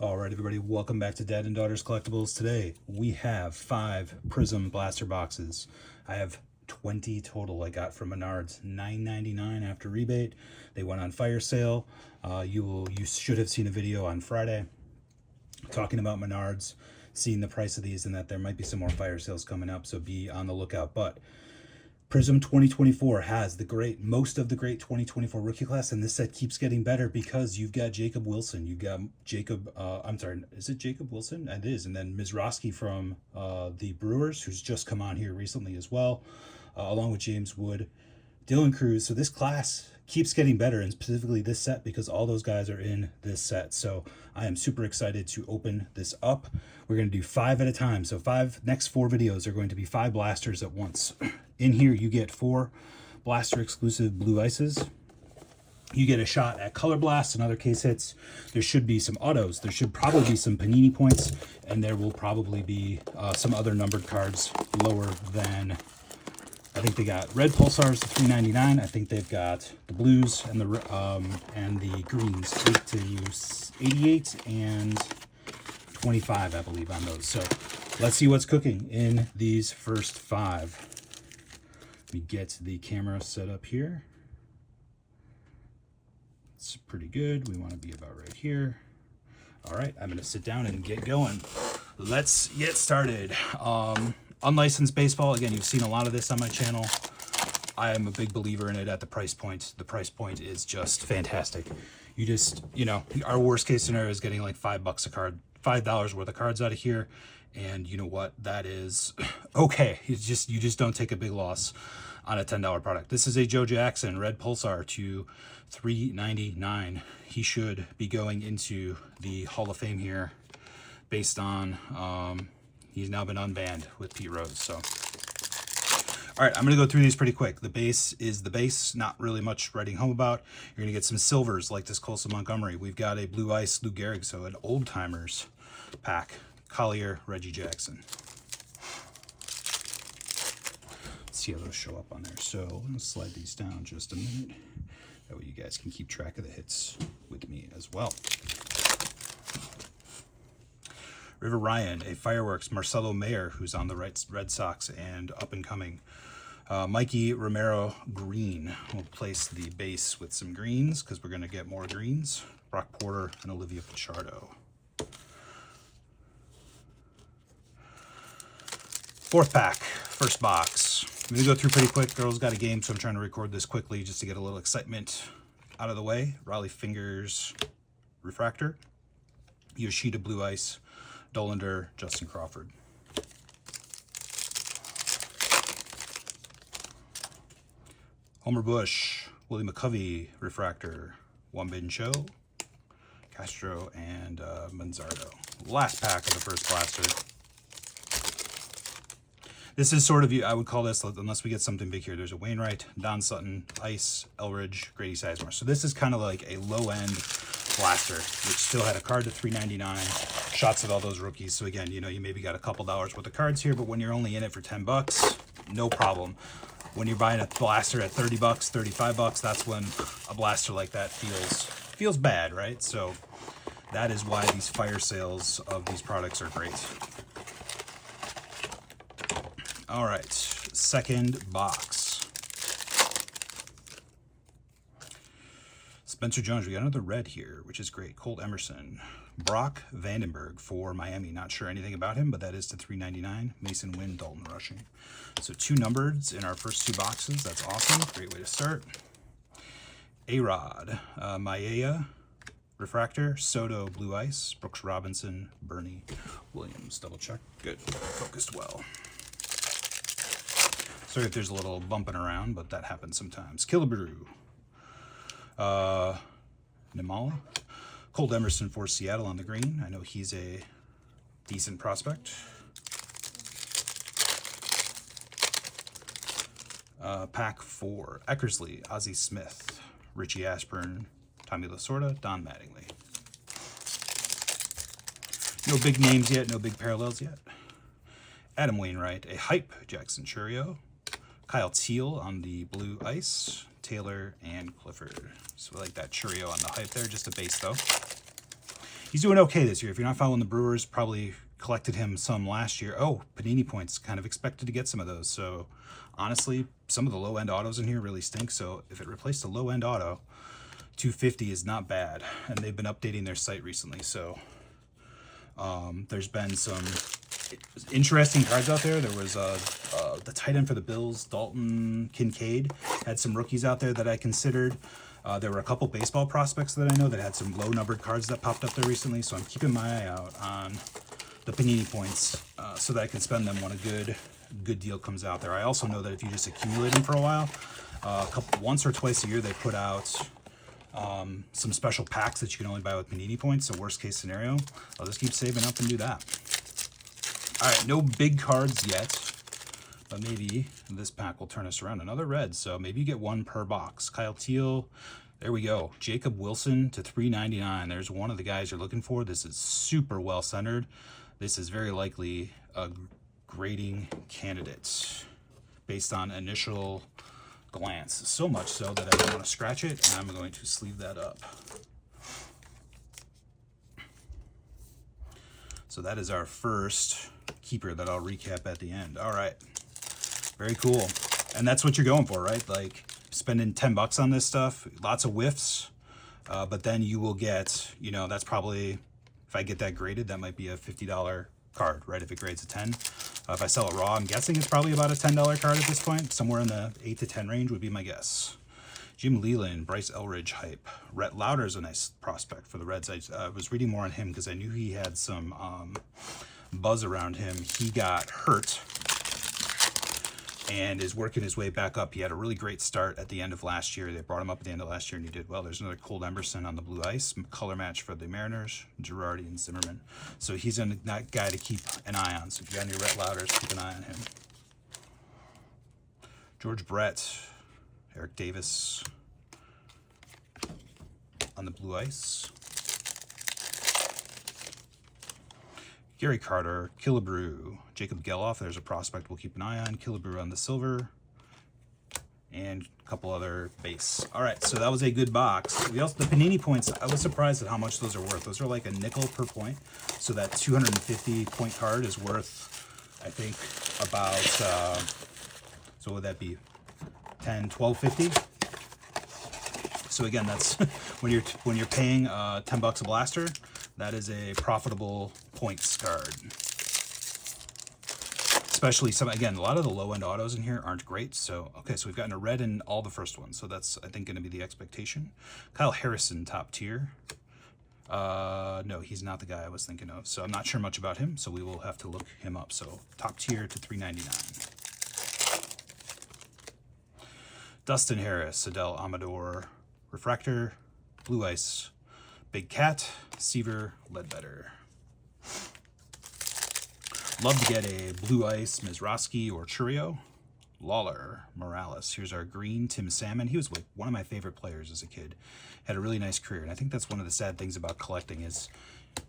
All right, everybody, welcome back to Dad and Daughters Collectibles. Today, we have 5 Prizm blaster boxes. I have 20 total I got from Menards, $9.99 after rebate. They went on fire sale. You should have seen a video on Friday talking about Menards, seeing the price of these, and that there might be some more fire sales coming up, so be on the lookout. But Prizm 2024 has most of the great 2024 rookie class, and this set keeps getting better because you've got Jacob Wilson, you've got is it Jacob Wilson? It is, and then Mizrachi from the Brewers, who's just come on here recently as well, along with James Wood, Dylan Cruz. So this class keeps getting better, and specifically this set, because all those guys are in this set. So I am super excited to open this up. We're going to do 5 at a time. So next 4 videos are going to be 5 blasters at once. In here, you get 4 blaster exclusive blue ices. You get a shot at color blasts and other case hits. There should be some autos. There should probably be some panini points, and there will probably be some other numbered cards lower than. I think they got red pulsars at $3.99. I think they've got the blues and the greens 88 and 25, I believe, on those. So let's see what's cooking in these first 5. Let me get the camera set up here. It's pretty good. We want to be about right here. All right, I'm going to sit down and get going. Let's get started. Unlicensed baseball. Again, you've seen a lot of this on my channel. I am a big believer in it at the price point. The price point is just fantastic. You just, our worst case scenario is getting like $5 a card, $5 worth of cards out of here. And you know what? That is okay. You just don't take a big loss on a $10 product. This is a Joe Jackson red pulsar to $3.99. He should be going into the Hall of Fame here based on he's now been unbanned with Pete Rose. So all right, I'm going to go through these pretty quick. The base is the base, not really much writing home about. You're going to get some silvers like this Colson Montgomery. We've got a blue ice Lou Gehrig, so an old timers pack. Collier, Reggie Jackson. Let's see how those show up on there. So I'm going to slide these down just a minute. That way you guys can keep track of the hits with me as well. River Ryan, a fireworks, Marcelo Mayer, who's on the Red Sox and up and coming. Mikey Romero green. We'll place the base with some greens because we're going to get more greens. Brock Porter and Olivia Pichardo. 4th pack, first box. I'm going to go through pretty quick. Girls got a game, so I'm trying to record this quickly just to get a little excitement out of the way. Raleigh Fingers Refractor. Yoshida Blue Ice. Dollander, Justin Crawford. Homer Bush, Willie McCovey Refractor. Wambin Cho, Castro, and Manzardo. Last pack of the first blaster. This is sort of, I would call this, unless we get something big here, there's a Wainwright, Don Sutton, Ice, Elridge, Grady Sizemore. So this is kind of like a low-end blaster, which still had a card to $3.99, shots at all those rookies. So again, you maybe got a couple dollars worth of cards here, but when you're only in it for $10, no problem. When you're buying a blaster at $30, $35, that's when a blaster like that feels bad, right? So that is why these fire sales of these products are great. All right, second box. Spencer Jones, we got another red here, which is great. Colt Emerson. Brock Vandenberg for Miami. Not sure anything about him, but that is to $3.99. Mason Wynn, Dalton Rushing. So 2 numbereds in our first 2 boxes. That's awesome. Great way to start. A-Rod. Maia Refractor. Soto Blue Ice. Brooks Robinson. Bernie Williams. Double check. Good. Focused well. Sorry if there's a little bumping around, but that happens sometimes. Killebrew. Nimala. Colt Emerson for Seattle on the green. I know he's a decent prospect. Pack 4. Eckersley, Ozzie Smith, Richie Ashburn, Tommy Lasorda, Don Mattingly. No big names yet, no big parallels yet. Adam Wainwright, a hype Jackson Churio. Kyle Teal on the blue ice. Taylor and Clifford. So we like that Churio on the hype there, just a base though. he's doing okay this year. If you're not following the Brewers, probably collected him some last year. Oh, Panini points, kind of expected to get some of those. So honestly, some of the low end autos in here really stink. So if it replaced a low end auto, 250 is not bad. And they've been updating their site recently. So there's been some interesting cards out there. There was the tight end for the Bills, Dalton Kincaid, had some rookies out there that I considered. There were a couple baseball prospects that I know that had some low numbered cards that popped up there recently. So I'm keeping my eye out on the Panini points so that I can spend them when a good deal comes out there. I also know that if you just accumulate them for a while, once or twice a year they put out some special packs that you can only buy with Panini points. So worst case scenario, I'll just keep saving up and do that. All right, no big cards yet, but maybe this pack will turn us around. Another red, so maybe you get one per box. Kyle Teal, there we go. Jacob Wilson to $3.99. There's one of the guys you're looking for. This is super well centered. This is very likely a grading candidate based on initial glance. So much so that I don't want to scratch it, and I'm going to sleeve that up. So that is our first keeper that I'll recap at the end. All right, very cool. And that's what you're going for, right? Like spending $10 on this stuff, lots of whiffs, but then you will get, you know, that's probably, if I get that graded, that might be a $50 card, right? If it grades a 10. If I sell it raw, I'm guessing it's probably about a $10 card at this point. Somewhere in the 8 to 10 range would be my guess. Jim Leland, Bryce Elridge hype. Rhett Lauder is a nice prospect for the Reds. I was reading more on him because I knew he had some buzz around him. He got hurt and is working his way back up. He had a really great start at the end of last year. They brought him up at the end of last year and he did well. There's another Cole Emerson on the blue ice, color match for the Mariners, Girardi and Zimmerman. So he's a guy to keep an eye on. So if you got any Rhett Lauders, keep an eye on him. George Brett, Eric Davis on the blue ice. Gary Carter, Killebrew, Jacob Geloff, there's a prospect we'll keep an eye on. Killebrew on the silver, and a couple other base. All right, so that was a good box. We also, the Panini points, I was surprised at how much those are worth. Those are like a nickel per point. So that 250 point card is worth, I think, about, so what would that be? 10, 12.50. So again, that's when you're paying $10 a blaster, that is a profitable points card. Especially again, a lot of the low end autos in here aren't great. So okay, so we've gotten a red in all the first ones. So that's, I think, going to be the expectation. Kyle Harrison, top tier. No, he's not the guy I was thinking of. So I'm not sure much about him. So we will have to look him up. So top tier to $3.99. Dustin Harris, Adele Amador, Refractor, Blue Ice, Big Cat, Seaver, Ledbetter. Love to get a Blue Ice, Mizraski or Churio. Lawler, Morales. Here's our green Tim Salmon. He was like one of my favorite players as a kid. Had a really nice career, and I think that's one of the sad things about collecting is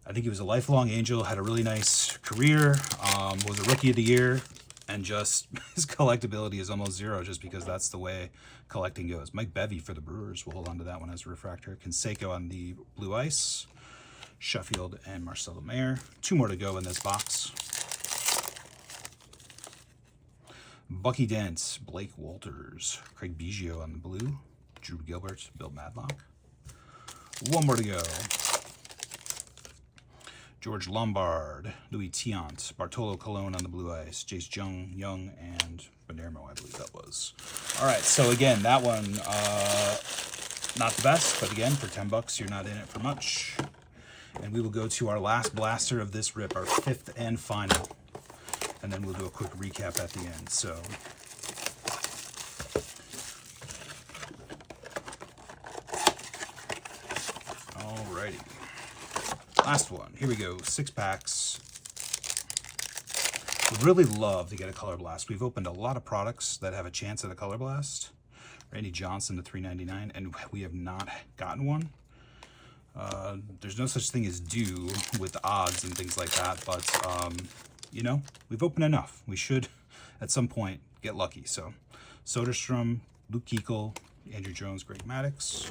I think he was a lifelong Angel, had a really nice career, was a Rookie of the Year, and just his collectability is almost zero just because that's the way collecting goes. Mike Bevy for the Brewers. We'll hold on to that one as a refractor. Canseco on the blue ice. Sheffield and Marcelo Mayer. 2 more to go in this box. Bucky Dent, Blake Walters, Craig Biggio on the blue. Drew Gilbert, Bill Madlock. 1 more to go. George Lombard, Louis Tiant, Bartolo Colon on the blue ice, Jace Young, and Palermo, I believe that was. All right, so again, that one, not the best, but again, for $10, you're not in it for much. And we will go to our last blaster of this rip, our 5th and final. And then we'll do a quick recap at the end. So, alrighty. Last one. Here we go. 6 packs. Would really love to get a color blast. We've opened a lot of products that have a chance at a color blast. Randy Johnson to $3.99, and we have not gotten one. There's no such thing as due with odds and things like that, but you know, we've opened enough. We should, at some point, get lucky. So, Soderstrom, Luke Keuchel, Andrew Jones, Greg Maddux.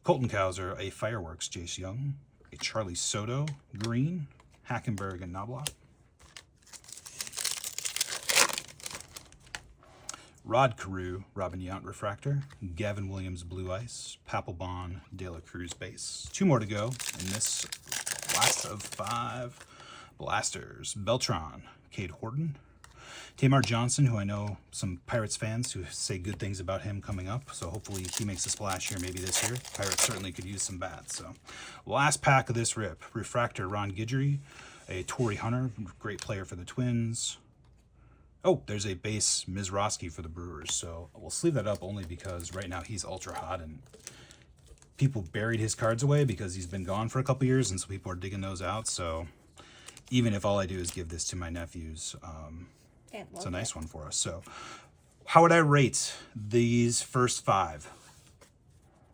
Colton Cowser, a Fireworks, Jace Young. A Charlie Soto, green. Hackenberg and Knobloch. Rod Carew, Robin Yount Refractor. Gavin Williams, Blue Ice. Papelbon, De La Cruz base. 2 more to go in this last of 5 blasters. Beltran, Cade Horton. Tamar Johnson, who I know some Pirates fans who say good things about him coming up, so hopefully he makes a splash here maybe this year. Pirates certainly could use some bats. So, last pack of this rip. Refractor, Ron Guidry. A Torrey Hunter, great player for the Twins. Oh, there's a base Mizraski for the Brewers, so we'll sleeve that up only because right now he's ultra hot and people buried his cards away because he's been gone for a couple years, and so people are digging those out. So even if all I do is give this to my nephews, it's a nice one for us. So how would I rate these first 5?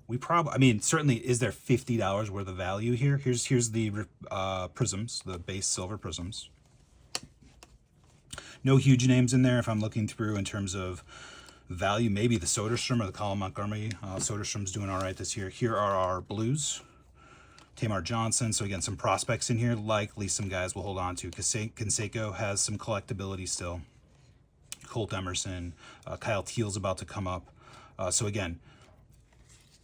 We probably, I mean, certainly, is there $50 worth of value here? Here's the Prizms, the base silver Prizms. No huge names in there if I'm looking through in terms of value. Maybe the Soderstrom or the Colin Montgomery. Soderstrom's doing all right this year. Here are our blues. Tamar Johnson. So again, some prospects in here. Likely some guys we'll hold on to. Canseco has some collectability still. Colt Emerson. Kyle Teal's about to come up. So again,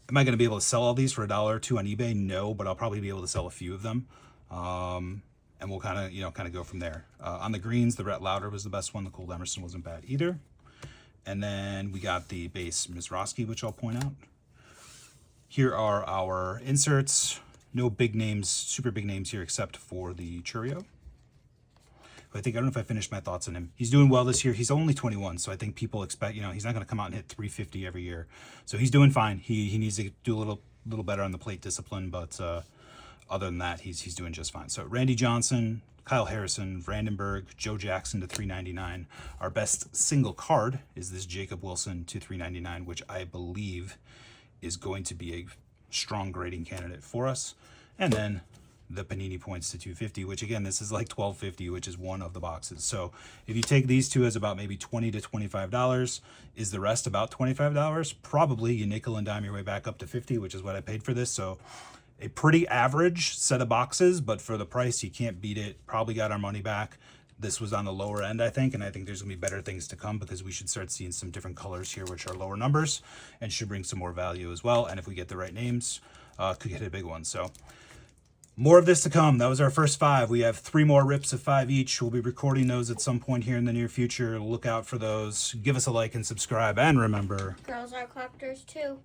am I going to be able to sell all these for $1 or $2 on eBay? No, but I'll probably be able to sell a few of them. And we'll kind of go from there. On the greens, the Rhett Lauder was the best one. The Colt Emerson wasn't bad either. And then we got the base Mizraski, which I'll point out. Here are our inserts. No big names, super big names here, except for the Churio. I don't know if I finished my thoughts on him. He's doing well this year. He's only 21, so I think people expect, he's not going to come out and hit 350 every year. So he's doing fine. He needs to do a little better on the plate discipline, but other than that, he's doing just fine. So Randy Johnson, Kyle Harrison, Vandenberg, Joe Jackson to 399. Our best single card is this Jacob Wilson to 399, which I believe is going to be a strong grading candidate for us. And then the Panini points to 250, which again, this is like $12.50, which is one of the boxes. So if you take these two as about maybe $20 to $25, is the rest about $25? Probably. You nickel and dime your way back up to 50, which is what I paid for this. So a pretty average set of boxes, but for the price, you can't beat it. Probably got our money back. This was on the lower end, I think, and I think there's going to be better things to come because we should start seeing some different colors here, which are lower numbers, and should bring some more value as well. And if we get the right names, could get a big one. So more of this to come. That was our first 5. We have 3 more rips of 5 each. We'll be recording those at some point here in the near future. Look out for those. Give us a like and subscribe. And remember, girls are collectors too.